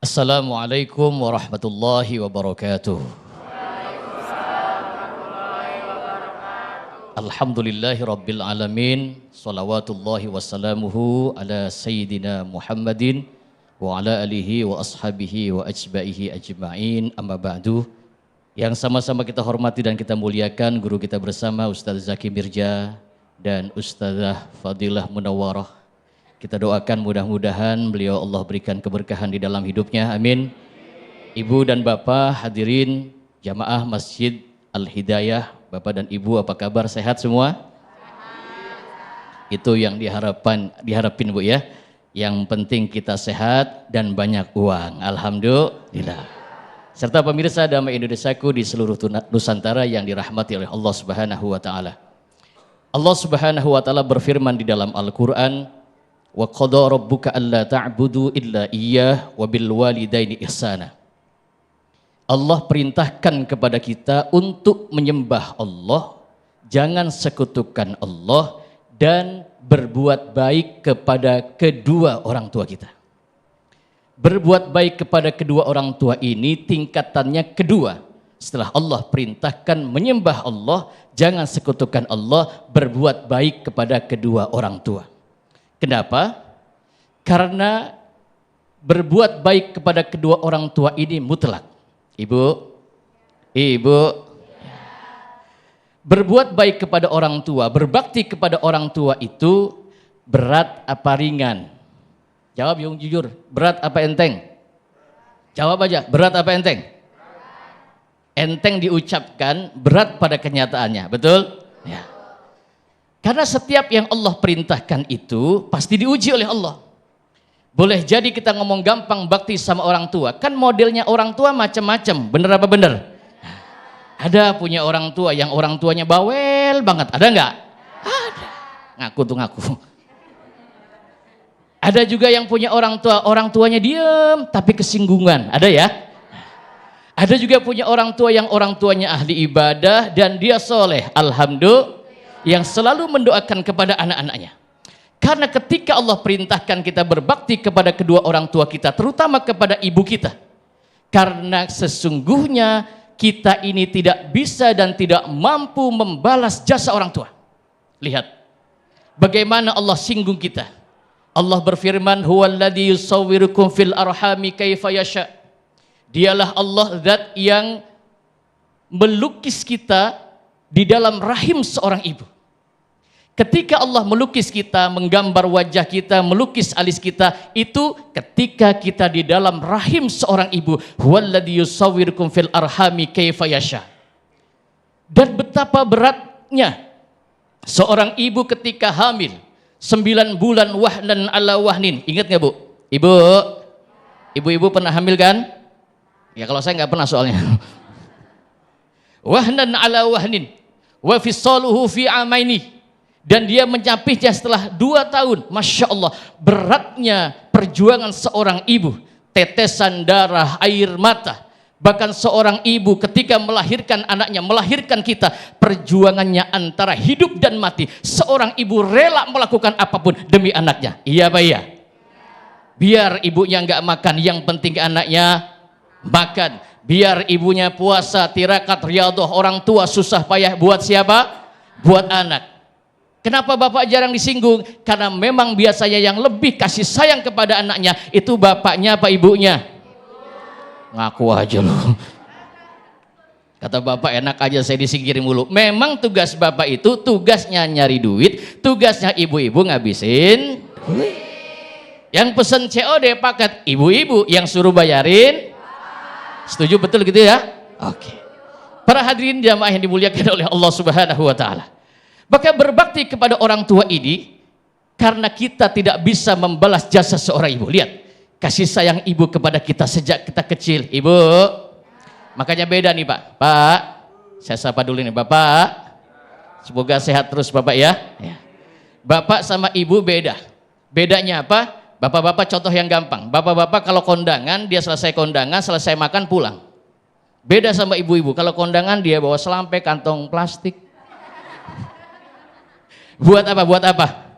Assalamualaikum warahmatullahi wabarakatuh. Alhamdulillahi rabbil alamin. Salawatullahi wassalamuhu ala sayyidina Muhammadin wa ala alihi wa ashabihi wa ajbaihi ajma'in, amma ba'du. Yang sama-sama kita hormati dan kita muliakan guru kita bersama Ustaz Zaki Mirja dan Ustazah Fadilah Munawwarah. Kita doakan mudah-mudahan beliau Allah berikan keberkahan di dalam hidupnya, amin. Ibu dan bapak hadirin jamaah Masjid Al-Hidayah, bapak dan ibu apa kabar, sehat semua? Itu yang diharapin Bu ya. Yang penting kita sehat dan banyak uang, alhamdulillah. Serta pemirsa Damai Indonesiaku di seluruh Nusantara yang dirahmati oleh Allah Subhanahu wa taala. Allah Subhanahu wa taala berfirman di dalam Al-Qur'an, wa qada rabbuka alla ta'budu illa iyyah wa bil walidaini ihsana. Allah perintahkan kepada kita untuk menyembah Allah, jangan sekutukan Allah, dan berbuat baik kepada kedua orang tua kita. Berbuat baik kepada kedua orang tua ini tingkatannya kedua. Setelah Allah perintahkan menyembah Allah, jangan sekutukan Allah, berbuat baik kepada kedua orang tua. Kenapa? Karena berbuat baik kepada kedua orang tua ini mutlak. Ibu, berbuat baik kepada orang tua, berbakti kepada orang tua itu berat apa ringan? Jawab yang jujur, berat apa enteng? Jawab aja, berat apa enteng? Enteng diucapkan, berat pada kenyataannya, betul? Ya. Karena setiap yang Allah perintahkan itu pasti diuji oleh Allah. Boleh jadi kita ngomong gampang bakti sama orang tua, kan modelnya orang tua macam-macam, bener apa bener? Ada punya orang tua yang orang tuanya bawel banget, ada nggak? Ada. Ngaku tuh ngaku. Ada juga yang punya orang tuanya diem tapi kesinggungan, ada ya? Ada juga punya orang tua yang orang tuanya ahli ibadah dan dia soleh, alhamdulillah, yang selalu mendoakan kepada anak-anaknya. Karena ketika Allah perintahkan kita berbakti kepada kedua orang tua kita, terutama kepada ibu kita, karena sesungguhnya kita ini tidak bisa dan tidak mampu membalas jasa orang tua. Lihat bagaimana Allah singgung kita. Allah berfirman, huwallazi yusawwirukum fil arhami kaifa yasha. Dialah Allah zat yang melukis kita di dalam rahim seorang ibu. Ketika Allah melukis kita, menggambar wajah kita, melukis alis kita, itu ketika kita di dalam rahim seorang ibu. Huwallazi yusawwirukum fil arhami kaifa yasha. Dan betapa beratnya seorang ibu ketika hamil 9 bulan wahnan ala wahnin. Ingat nggak Bu? Ibu-ibu pernah hamil kan? Ya kalau saya nggak pernah soalnya. Wahnan ala wahnin wa fisaluhu fi amaini. Dan dia menyapihnya setelah 2 tahun. Masya Allah, beratnya perjuangan seorang ibu, tetesan darah, air mata. Bahkan seorang ibu ketika melahirkan anaknya, melahirkan kita, perjuangannya antara hidup dan mati. Seorang ibu rela melakukan apapun demi anaknya. Iya Pak ya? Biar ibunya nggak makan, yang penting anaknya makan. Biar ibunya puasa, tirakat, riyadhah, orang tua susah payah buat siapa? Buat anak. Kenapa bapak jarang disinggung? Karena memang biasanya yang lebih kasih sayang kepada anaknya itu bapaknya apa ibunya? Ngaku aja loh. Kata bapak enak aja saya disingkirin mulu. Memang tugas bapak itu tugasnya nyari duit, tugasnya ibu-ibu ngabisin duit. Yang pesen COD paket ibu-ibu, yang suruh bayarin. Setuju betul gitu ya? Oke. Para hadirin jamaah yang dimuliakan oleh Allah Subhanahu wa taala. Maka berbakti kepada orang tua ini karena kita tidak bisa membalas jasa seorang ibu. Lihat kasih sayang ibu kepada kita sejak kita kecil. Ibu, makanya beda nih Pak. Pak, saya sapa dulu nih Bapak. Semoga sehat terus Bapak ya. Bapak sama ibu beda. Bedanya apa? Bapak-bapak contoh yang gampang. Bapak-bapak kalau kondangan dia selesai kondangan, selesai makan pulang. Beda sama ibu-ibu. Kalau kondangan dia bawa selampe, kantong plastik. Buat apa? Buat apa?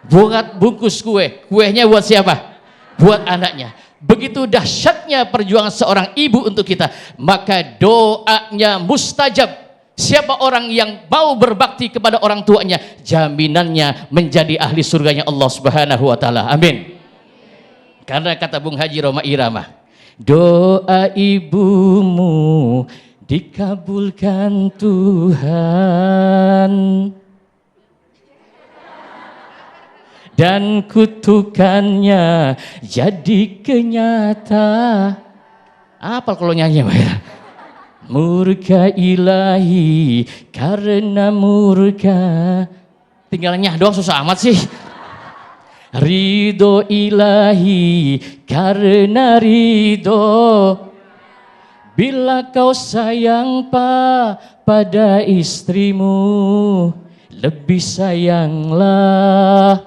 Buat bungkus kue. Kuenya buat siapa? Buat anaknya. begitu dahsyatnya perjuangan seorang ibu untuk kita, maka doanya mustajab. Siapa orang yang mau berbakti kepada orang tuanya, jaminannya menjadi ahli surganya Allah Subhanahu wa taala. Amin. Karena kata Bung Haji Roma Irama, doa ibumu dikabulkan Tuhan dan kutukannya jadi kenyata. Apa kalau nyanyi ya? Murka ilahi karena murka. Tinggal nyah doang susah amat sih. Ridho ilahi karena ridho. Bila kau sayang pada istrimu, lebih sayanglah.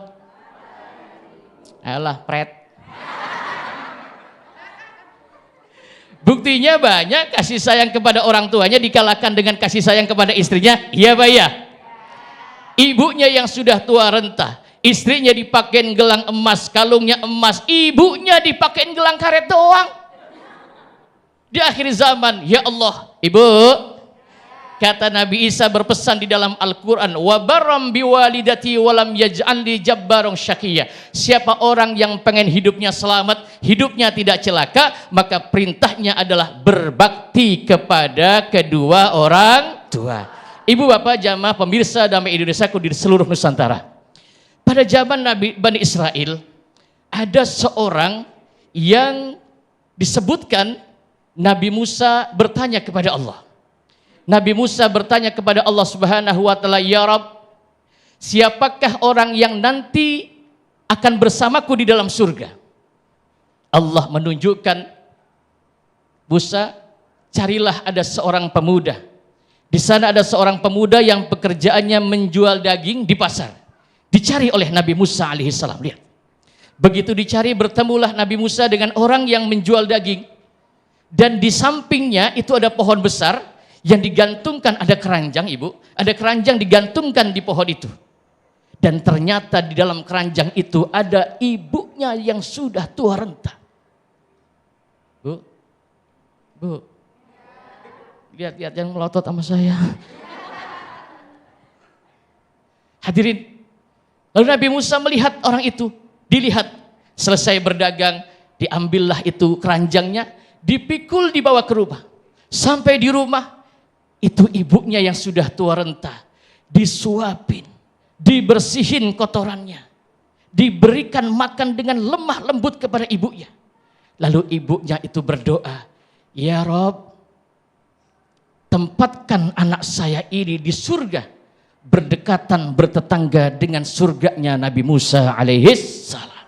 Alah pret. Buktinya banyak kasih sayang kepada orang tuanya dikalahkan dengan kasih sayang kepada istrinya. Iya Pak ya? Ibunya yang sudah tua renta, istrinya dipakein gelang emas, kalungnya emas, ibunya dipakein gelang karet doang. Di akhir zaman, ya Allah, ibu, kata Nabi Isa berpesan di dalam Al-Quran, wa barram biwalidati walam yaj'alni jabbarun syaqiyya. Siapa orang yang pengen hidupnya selamat, hidupnya tidak celaka, maka perintahnya adalah berbakti kepada kedua orang tua. Ibu bapak jamaah pemirsa Damai Indonesiaku di seluruh Nusantara. Pada zaman Nabi Bani Israel, ada seorang yang disebutkan Nabi Musa bertanya kepada Allah. Nabi Musa bertanya kepada Allah Subhanahu wa taala, "Ya Rabb, siapakah orang yang nanti akan bersamaku di dalam surga?" Allah menunjukkan, Musa, carilah ada seorang pemuda. Di sana ada seorang pemuda yang pekerjaannya menjual daging di pasar. Dicari oleh Nabi Musa alaihissalam. Lihat. Begitu dicari, bertemulah Nabi Musa dengan orang yang menjual daging. Dan di sampingnya itu ada pohon besar yang digantungkan, ada keranjang ibu, ada keranjang digantungkan di pohon itu. Dan ternyata di dalam keranjang itu ada ibunya yang sudah tua renta. Bu, lihat yang melotot sama saya. Hadirin, lalu Nabi Musa melihat orang itu, dilihat, selesai berdagang, diambillah itu keranjangnya, dipikul dibawa ke rumah. Sampai di rumah, itu ibunya yang sudah tua renta, disuapin, dibersihin kotorannya, diberikan makan dengan lemah lembut kepada ibunya. Lalu ibunya itu berdoa, "Ya Rob, tempatkan anak saya ini di surga, berdekatan bertetangga dengan surganya Nabi Musa alaihissalam."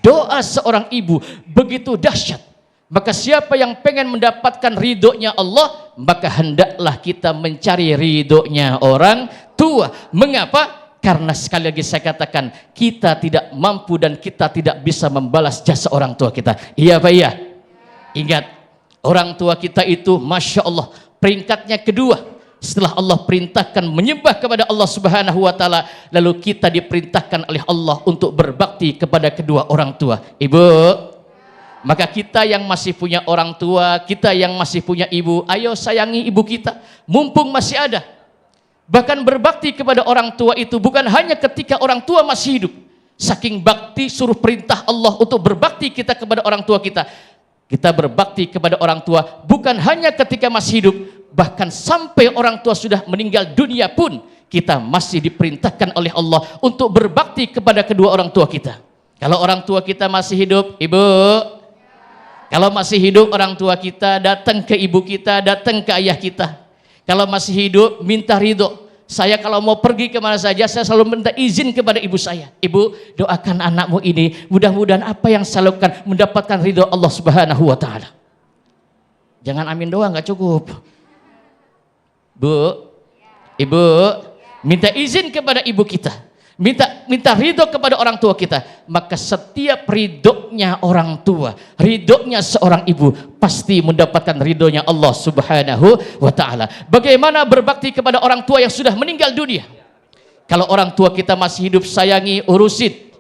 Doa seorang ibu begitu dahsyat. Maka siapa yang pengen mendapatkan ridhonya Allah, maka hendaklah kita mencari ridhonya orang tua. Mengapa? Karena sekali lagi saya katakan, kita tidak mampu dan kita tidak bisa membalas jasa orang tua kita. Iya Pak iya? Ingat, orang tua kita itu Masya Allah peringkatnya kedua. Setelah Allah perintahkan menyembah kepada Allah Subhanahu wa taala, lalu kita diperintahkan oleh Allah untuk berbakti kepada kedua orang tua. Ibu, maka kita yang masih punya orang tua, kita yang masih punya ibu, ayo sayangi ibu kita, mumpung masih ada. Bahkan berbakti kepada orang tua itu bukan hanya ketika orang tua masih hidup. Saking bakti suruh perintah Allah untuk berbakti kita kepada orang tua kita. Kita berbakti kepada orang tua bukan hanya ketika masih hidup, bahkan sampai orang tua sudah meninggal dunia pun kita masih diperintahkan oleh Allah untuk berbakti kepada kedua orang tua kita. Kalau orang tua kita masih hidup, ibu, kalau masih hidup orang tua kita, datang ke ibu kita, datang ke ayah kita. Kalau masih hidup, minta ridho. Saya kalau mau pergi kemana saja, saya selalu minta izin kepada ibu saya. Ibu, doakan anakmu ini, mudah-mudahan apa yang saya lakukan mendapatkan ridho Allah Subhanahu wa taala. Jangan amin doang, nggak cukup. Bu, ibu, minta izin kepada ibu kita. Minta ridho kepada orang tua kita. Maka setiap ridhonya orang tua, ridhonya seorang ibu, pasti mendapatkan ridhonya Allah Subhanahu wa ta'ala. Bagaimana berbakti kepada orang tua yang sudah meninggal dunia? Kalau orang tua kita masih hidup, sayangi, urusin.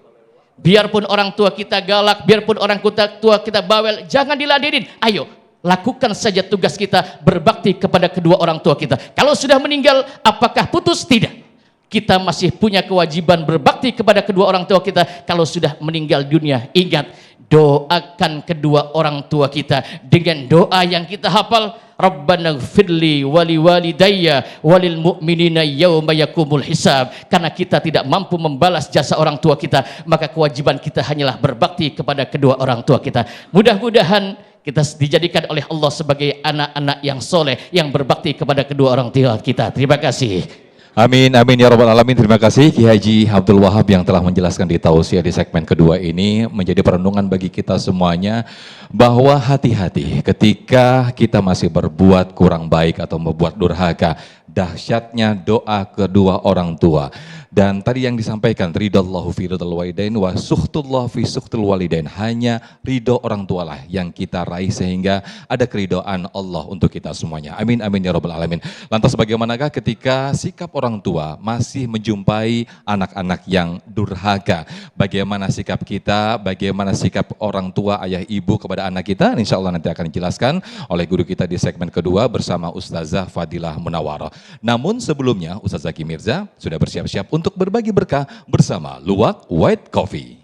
Biarpun orang tua kita galak, biarpun orang tua kita bawel, jangan diladenin. Ayo, lakukan saja tugas kita berbakti kepada kedua orang tua kita. Kalau sudah meninggal, apakah putus? Tidak. Kita masih punya kewajiban berbakti kepada kedua orang tua kita. Kalau sudah meninggal dunia, ingat, doakan kedua orang tua kita dengan doa yang kita hafal. Rabbana gfirli wali walidayya walil mu'minina yawma yakumul hisab. Karena kita tidak mampu membalas jasa orang tua kita, maka kewajiban kita hanyalah berbakti kepada kedua orang tua kita. Mudah-mudahan kita dijadikan oleh Allah sebagai anak-anak yang soleh, yang berbakti kepada kedua orang tua kita. Terima kasih. Amin, amin ya rabbal alamin. Terima kasih Ki Haji Abdul Wahab yang telah menjelaskan di tausiah di segmen kedua ini, menjadi perenungan bagi kita semuanya bahwa hati-hati ketika kita masih berbuat kurang baik atau membuat durhaka. Dahsyatnya doa kedua orang tua. Dan tadi yang disampaikan, ridallahu fi ridal walidain wa suhtullah fi suhtul walidain. Hanya ridho orang tua lah yang kita raih sehingga ada keridhaan Allah untuk kita semuanya. Amin, amin ya rabbal alamin. Lantas bagaimanakah ketika sikap orang tua masih menjumpai anak-anak yang durhaka? Bagaimana sikap kita, bagaimana sikap orang tua, ayah ibu kepada anak kita? Insya Allah nanti akan dijelaskan oleh guru kita di segmen kedua bersama Ustazah Fadilah Munawarah. Namun sebelumnya Ustaz Zaki Mirza sudah bersiap-siap untuk berbagi berkah bersama Luwak White Coffee.